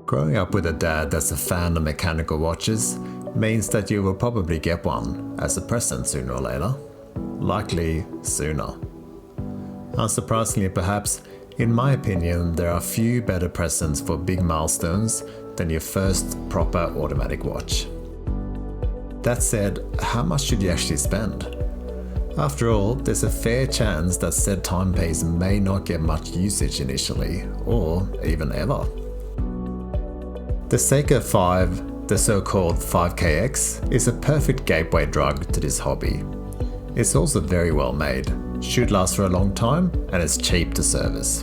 Growing up with a dad that's a fan of mechanical watches means that you will probably get one as a present sooner or later. Likely sooner. Unsurprisingly perhaps, in my opinion, there are few better presents for big milestones than your first proper automatic watch. That said, how much should you actually spend? After all, there's a fair chance that said timepiece may not get much usage initially, or even ever. The Seiko 5, the so-called 5KX, is a perfect gateway drug to this hobby. It's also very well made, should last for a long time, and it's cheap to service.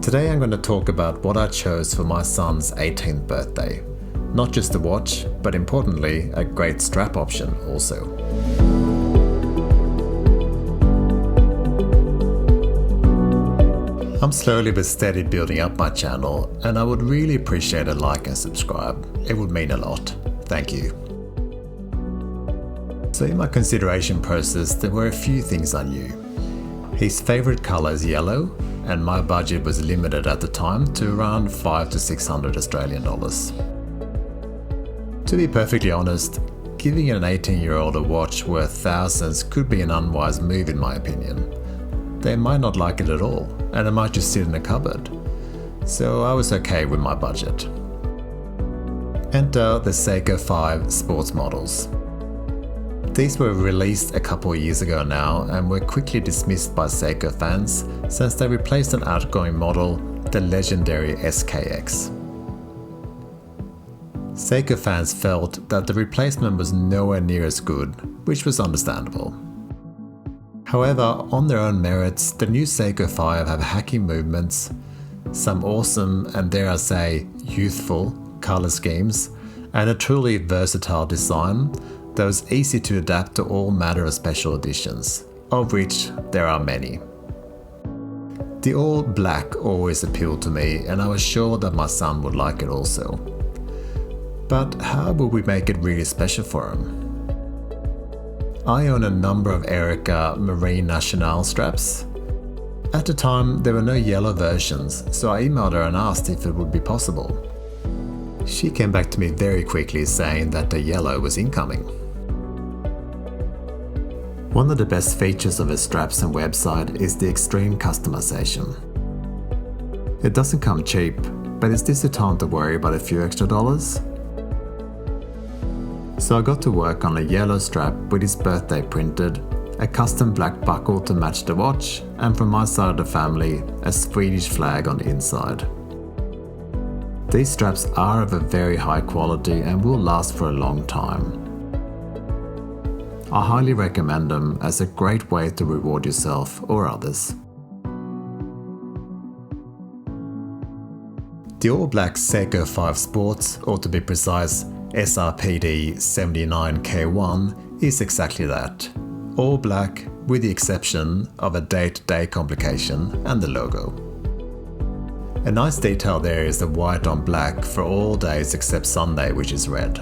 Today I'm going to talk about what I chose for my son's 18th birthday. Not just a watch, but importantly, a great strap option also. I'm slowly but steady building up my channel, and I would really appreciate a like and subscribe. It would mean a lot. Thank you. So in my consideration process, there were a few things I knew. His favorite color is yellow, and my budget was limited at the time to around 500 to 600 Australian dollars. To be perfectly honest, giving an 18-year-old a watch worth thousands could be an unwise move in my opinion. They might not like it at all, and it might just sit in a cupboard. So I was okay with my budget. Enter the Seiko 5 sports models. These were released a couple of years ago now and were quickly dismissed by Seiko fans since they replaced an outgoing model, the legendary SKX. Seiko fans felt that the replacement was nowhere near as good, which was understandable. However, on their own merits, the new Seiko 5 have hacky movements, some awesome and dare I say youthful color schemes, and a truly versatile design that was easy to adapt to all manner of special editions, of which there are many. The all black always appealed to me, and I was sure that my son would like it also. But how would we make it really special for him? I own a number of Erika Marine Nationale straps. At the time, there were no yellow versions, so I emailed her and asked if it would be possible. She came back to me very quickly saying that the yellow was incoming. One of the best features of her straps and website is the extreme customization. It doesn't come cheap, but is this the time to worry about a few extra dollars? So I got to work on a yellow strap with his birthday printed, a custom black buckle to match the watch, and from my side of the family, a Swedish flag on the inside. These straps are of a very high quality and will last for a long time. I highly recommend them as a great way to reward yourself or others. The all-black Seiko 5 Sports, or to be precise, SRPD79K1 is exactly that. All black with the exception of a day-to-day complication and the logo. A nice detail there is the white on black for all days except Sunday, which is red.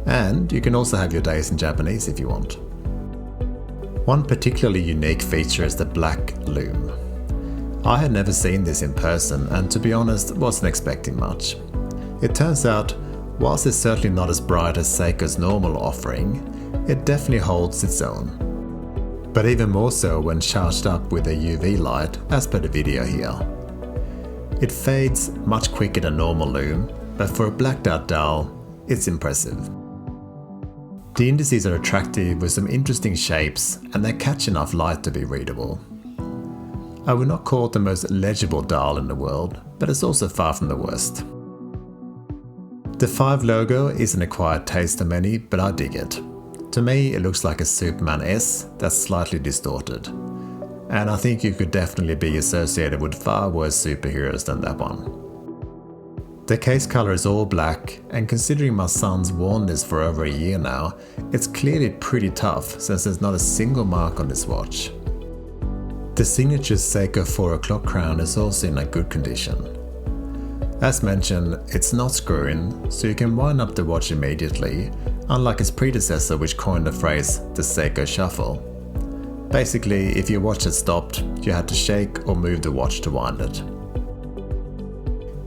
And you can also have your days in Japanese if you want. One particularly unique feature is the black lume. I had never seen this in person and to be honest wasn't expecting much. It turns out, whilst it's certainly not as bright as Seiko's normal offering, it definitely holds its own. But even more so when charged up with a UV light, as per the video here. It fades much quicker than normal lume, but for a blacked out dial, it's impressive. The indices are attractive with some interesting shapes and they catch enough light to be readable. I would not call it the most legible dial in the world, but it's also far from the worst. The 5 logo is an acquired taste to many, but I dig it. To me, it looks like a Superman S that's slightly distorted. And I think you could definitely be associated with far worse superheroes than that one. The case color is all black, and considering my son's worn this for over a year now, it's clearly pretty tough since there's not a single mark on this watch. The signature Seiko 4 o'clock crown is also in a good condition. As mentioned, it's not screw-in, so you can wind up the watch immediately, unlike its predecessor which coined the phrase the Seiko shuffle. Basically, if your watch had stopped, you had to shake or move the watch to wind it.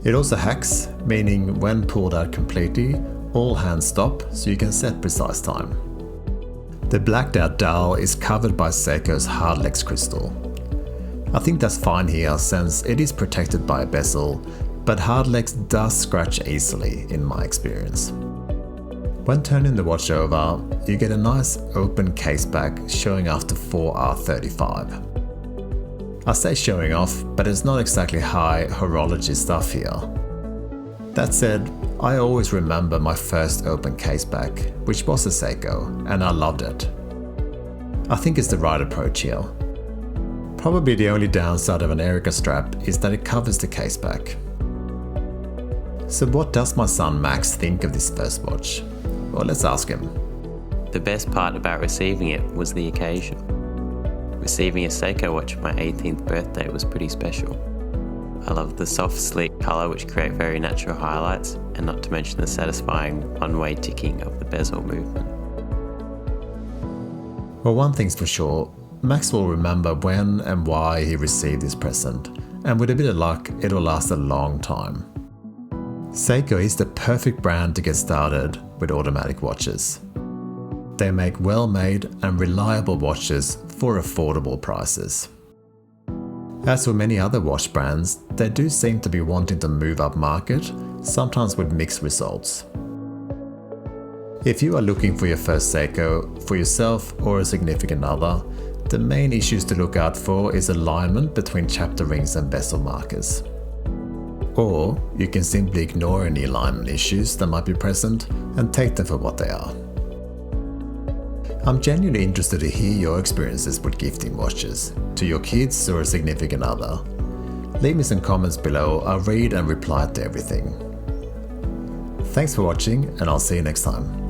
It also hacks, meaning when pulled out completely, all hands stop so you can set precise time. The blacked out dial is covered by Seiko's Hardlex crystal. I think that's fine here since it is protected by a bezel, but Hardlex does scratch easily in my experience. When turning the watch over, you get a nice open case back showing off the 4R35. I say showing off, but it's not exactly high horology stuff here. That said, I always remember my first open case back, which was a Seiko, and I loved it. I think it's the right approach here. Probably the only downside of an Erika strap is that it covers the case back. So what does my son Max think of this first watch? Well, let's ask him. The best part about receiving it was the occasion. Receiving a Seiko watch for my 18th birthday was pretty special. I love the soft, sleek colour which create very natural highlights, and not to mention the satisfying one-way ticking of the bezel movement. Well, one thing's for sure, Max will remember when and why he received this present, and with a bit of luck, it'll last a long time. Seiko is the perfect brand to get started with automatic watches. They make well-made and reliable watches for affordable prices. As for many other watch brands, they do seem to be wanting to move up market, sometimes with mixed results. If you are looking for your first Seiko for yourself or a significant other, the main issues to look out for is alignment between chapter rings and bezel markers. Or you can simply ignore any alignment issues that might be present and take them for what they are. I'm genuinely interested to hear your experiences with gifting watches to your kids or a significant other. Leave me some comments below, I'll read and reply to everything. Thanks for watching, and I'll see you next time.